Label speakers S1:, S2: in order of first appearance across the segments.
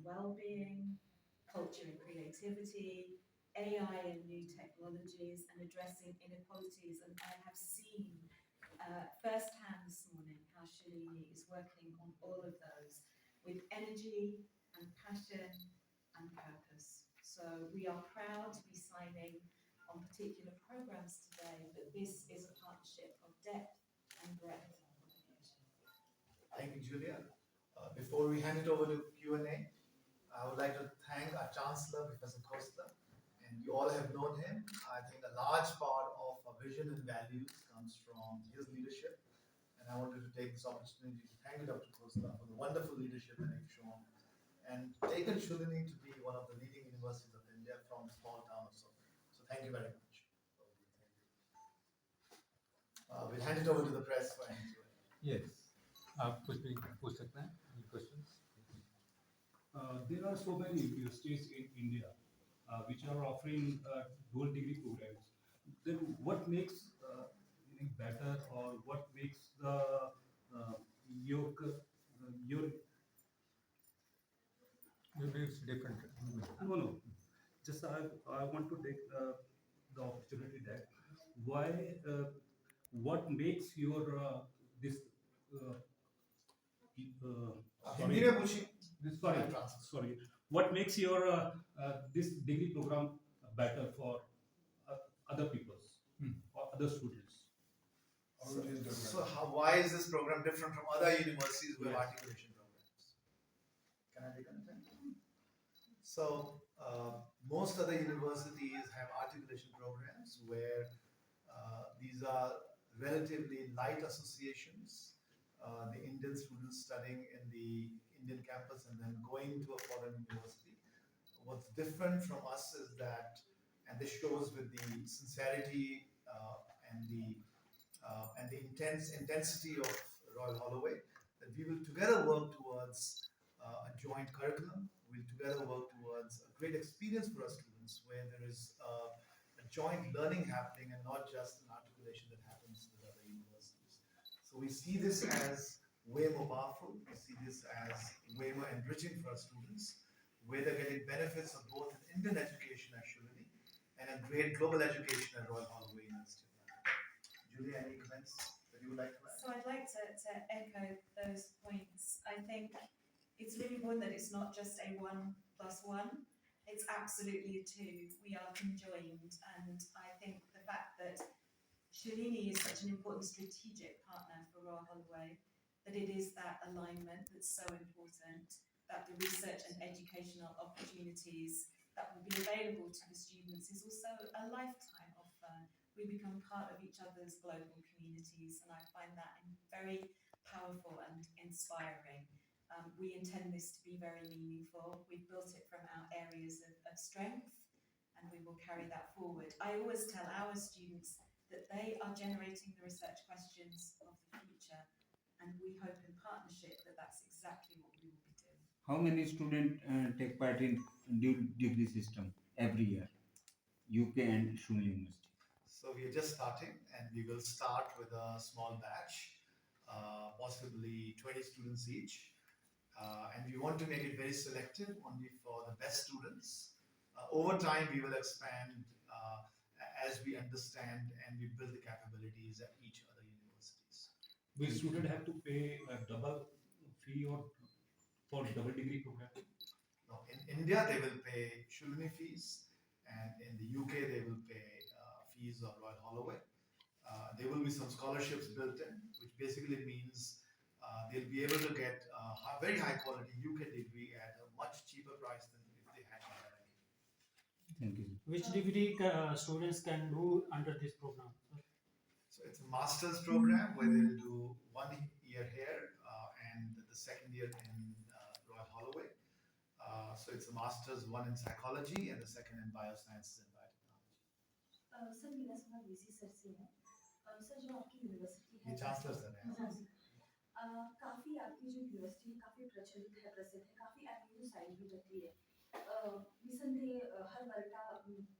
S1: well-being, culture and creativity, AI and new technologies, and addressing inequalities. And I have seen firsthand this morning how Shalini is working on all of those with energy and passion and purpose. So we are proud to be signing on particular programs today, but this is a partnership of depth and breadth.
S2: Thank you, Julia. Before we hand it over to Q&A, I would like to thank our Chancellor, Professor Khosla, and you all have known him. I think a large part of our vision and values comes from his leadership, and I wanted to take this opportunity to thank you, Dr. Khosla, for the wonderful leadership that you've shown, and taken Shalini to be one of the leading universities of India from a small town of Solan. So thank you very much. We'll hand it over to the press for any Q&A.
S3: Yes. आप कुछ भी पूछ सकते हैं? Any questions?
S4: There are so many universities in India which are offering dual degree programs. Then what makes better, or what makes the your
S3: Maybe it's different.
S4: no. Just I want to take the opportunity that why what makes your this
S2: Hindi में पूछिए.
S4: sorry. What makes your this degree program better for other peoples or other students?
S2: Why is this program different from other universities who have articulation programs? Can I take an example? So, most other universities have articulation programs where these are relatively light associations. The Indian students studying in the Indian campus and then going to a foreign university. What's different from us is that, and this shows with the sincerity and the intensity of Royal Holloway, that we will together work towards a joint curriculum. We'll together work towards a great experience for our students, where there is a joint learning happening and not just an articulation that happens with other universities. So we see this as way more powerful. We see this as way more enriching for our students, where they're getting benefits of both an Indian education actually and a great global education at Royal Holloway University. Julia, any comments that you would like to add?
S1: So I'd like to echo those points. I think it's really important that it's not just a 1+1. It's absolutely a 2. We are conjoined, and I think the fact that Shalini is such an important strategic partner for Royal Holloway, that it is that alignment that's so important, that the research and educational opportunities that will be available to the students is also a lifetime offer. We become part of each other's global communities, and I find that very powerful and inspiring. We intend this to be very meaningful. We've built it from our areas of strength, and we will carry that forward. I always tell our students that they are generating the research questions of the future, and we hope in partnership that that's exactly what we will be doing.
S5: How many students take part in dual degree system every year, UK and Solan University?
S2: So we are just starting, and we will start with a small batch, possibly 20 students each. And we want to make it very selective, only for the best students. Over time, we will expand as we understand and we build the capabilities at each other universities.
S4: Will student have to pay a double fee or for double degree program?
S2: No, in India, they will pay Shalini fees, and in the UK, they will pay fees of Royal Holloway. There will be some scholarships built in, which basically means they'll be able to get a very high quality UK degree at a much cheaper price than if they had that.
S5: Thank you.
S6: Which degree students can do under this program?
S2: So it's a master's program where they'll do 1 year here and the second year in Royal Holloway. So it's a master's, one in psychology and the second in biosciences and biotechnology.
S7: Sir मेरा सवाल VC sir से है sir जो आपकी university है
S2: ये chancellor sir हैं
S7: काफ़ी आपकी जो यूनिवर्सिटी है काफ़ी प्रचलित है प्रसिद्ध है काफ़ी एमयू साइड भी रहती है निसंदेह हर वर्ग का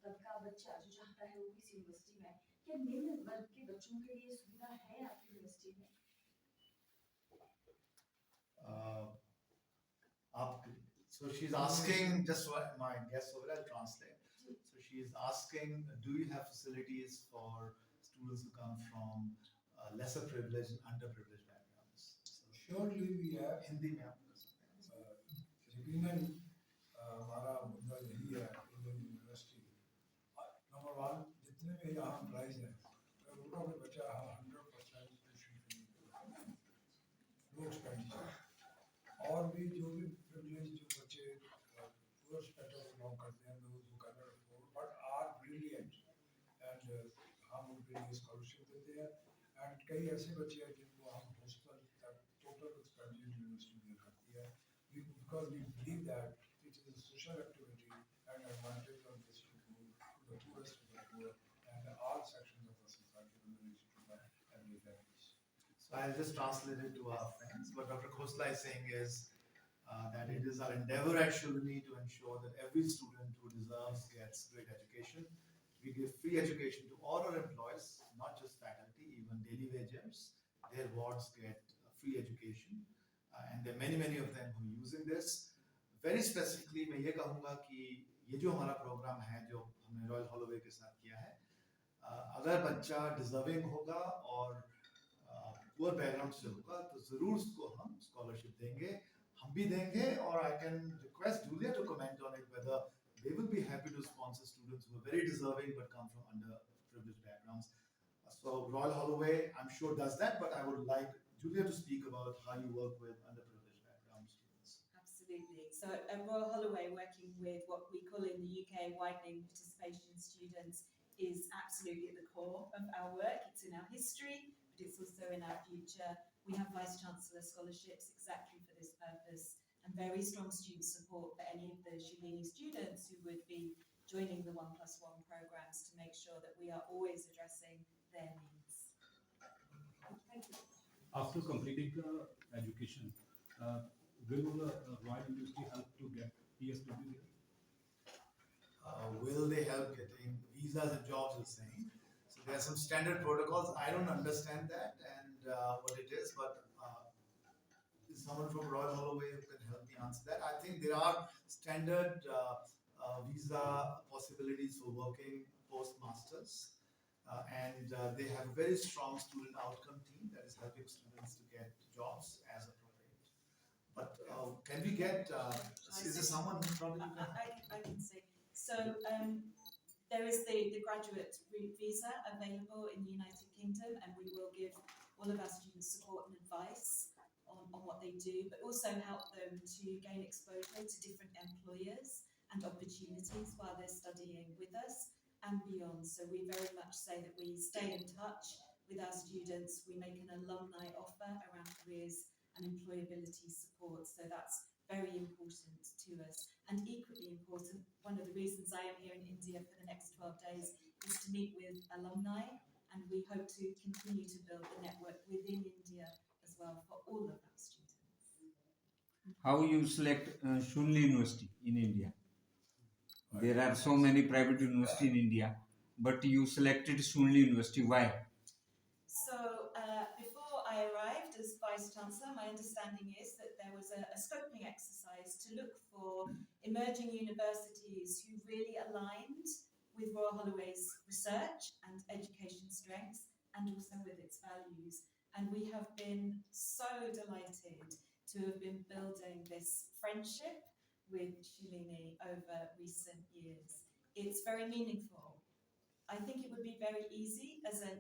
S7: तबका बच्चा जो चाहता है वो इस यूनिवर्सिटी में क्या निम्न वर्ग के बच्चों के लिए सुविधा है आपकी यूनिवर्सिटी में
S2: आप So she's asking, just what my guess over, I'll translate. So she's asking, do you have facilities for students who come from lesser privileged and underprivileged backgrounds? So
S8: Surely we have.
S2: Hindi में आप कर सकते हैं.
S8: यकीनन हमारा मुद्दा यही है इंडियन यूनिवर्सिटी नंबर वन जितने भी यहाँ प्राइज हैं उनका भी बच्चा 100% ट्यूशन फी नो एक्सपेंडिचर और भी जो भी प्रिविलेज जो बच्चे पुअर स्पेक्ट्रम में बिलोंग करते हैं those who can not afford but are brilliant and हम उनके लिए स्कॉलरशिप देते हैं एंड कई ऐसे बच्चे हैं जिनको हम हॉस्टल तक टोटल एक्सपेंडिचर यूनिवर्सिटी में करती है because we believe that it is a social activity and advantage of this to the poorest of the poor and all sections of the society in relation to the every families.
S2: So I'll just translate it to our friends. What Dr. Khosla is saying is that it is our endeavor actually to ensure that every student who deserves gets great education. We give free education to all our employees, not just faculty, even daily wagers. Their wards get free education. And there are many of them who are using this. Very specifically, मैं ये कहूँगा कि ये जो हमारा programme है जो हमने रॉयल हॉलोवे के साथ किया है, अगर बच्चा डिजर्विंग होगा और पुअर बैकग्राउंड से होगा तो ज़रूर उसको हम स्कॉलरशिप देंगे, हम भी देंगे. और I can request Julia to comment on it whether they will be happy to sponsor students who are very deserving but come from underprivileged backgrounds. So Royal Holloway, I'm sure does that, but I would like Julia to speak about how you work with underprivileged background students.
S1: Absolutely. So at Royal Holloway, working with what we call in the UK widening participation students is absolutely at the core of our work. It's in our history, but it's also in our future. We have Vice Chancellor scholarships exactly for this purpose and very strong student support for any of the Shalini students who would be joining the 1+1 programs to make sure that we are always addressing their needs. Thank you.
S4: After completing the education, will the Royal University help to get PSW there?
S2: Will they help getting visas and jobs, you're saying? So there are some standard protocols. I don't understand that and what it is, but is someone from Royal Holloway who can help me answer that? I think there are standard visa possibilities for working post-masters. And they have a very strong student outcome team that is helping students to get jobs as appropriate. But can we get, is there someone who probably can?
S1: I can say. So there is the graduate route visa available in the United Kingdom, and we will give all of our students support and advice on what they do, but also help them to gain exposure to different employers and opportunities while they're studying with us and beyond. So we very much say that we stay in touch with our students. We make an alumni offer around careers and employability support. So that's very important to us. And equally important, one of the reasons I am here in India for the next 12 days is to meet with alumni, and we hope to continue to build the network within India as well for all of our students.
S5: How you select Shunli University in India? There are so many private universities in India, but you selected Shunli University. Why?
S1: So before I arrived as Vice Chancellor, my understanding is that there was a scoping exercise to look for emerging universities who really aligned with Royal Holloway's research and education strengths and also with its values. And we have been so delighted to have been building this friendship with Shalini over recent years. It's very meaningful. I think it would be very easy as a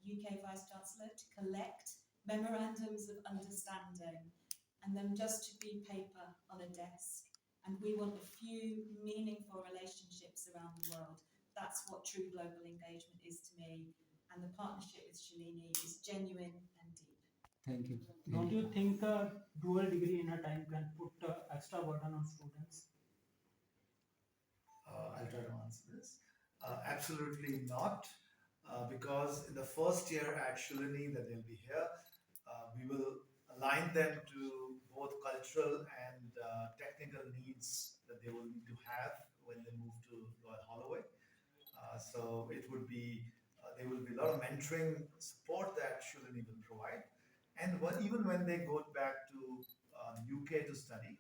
S1: UK Vice Chancellor to collect memorandums of understanding and them just to be paper on a desk. And we want a few meaningful relationships around the world. That's what true global engagement is to me. And the partnership with Shalini is genuine and deep.
S5: Thank you.
S6: Don't you think a dual degree in a time can put extra burden on students?
S2: I'll try to answer this. Absolutely not, because in the first year actually that they'll be here, we will align them to both cultural and technical needs that they will need to have when they move to Royal Holloway. So it would be, there will be a lot of mentoring support that Shalini will provide. And even when they go back to UK to study,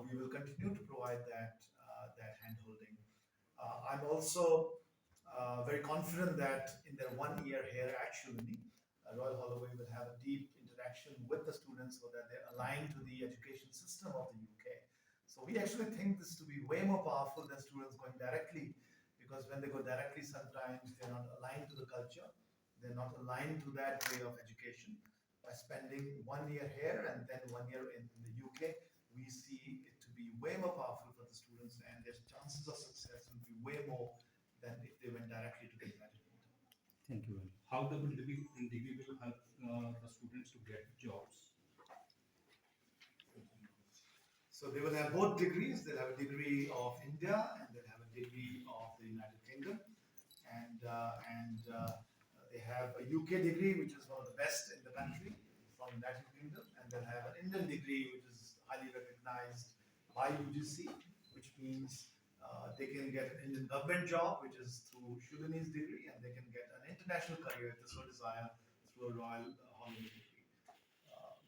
S2: we will continue to provide that hand holding. I'm also very confident that in their 1 year here at Shulini, Royal Holloway will have a deep interaction with the students so that they're aligned to the education system of the UK. So we actually think this to be way more powerful than students going directly, because when they go directly, sometimes they're not aligned to the culture, they're not aligned to that way of education. By spending 1 year here and then 1 year in the UK, we see it to be way more powerful for the students, and their chances of success will be way more than if they went directly to the United Kingdom.
S5: Thank you very much.
S4: How the degree will help the students to get jobs?
S2: So they will have both degrees. They'll have a degree of India and they'll have a degree of the United Kingdom, and they have a UK degree, which is one of the best in the country from United Kingdom, and they'll have an Indian degree, which is highly recognized by UGC, which means they can get an Indian government job, which is through Shulini's degree, and they can get an international career if they so desire through a Royal Holloway degree.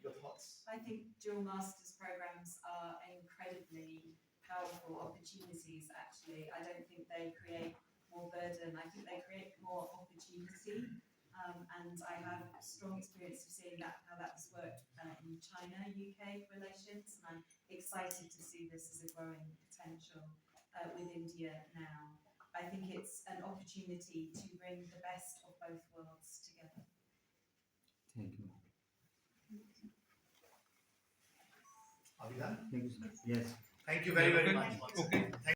S2: Your thoughts?
S1: I think dual masters programs are incredibly powerful opportunities. Actually, I don't think they create more burden. I think they create more opportunity. And I have strong experience of seeing how that has worked in China-UK relations, and I'm excited to see this as a growing potential with India now. I think it's an opportunity to bring the best of both worlds together.
S5: Thank you.
S2: Are we done?
S5: Thank you, sir. Yes.
S2: Thank you very, very
S3: Okay.
S2: much. once
S3: Okay.
S2: again. Thank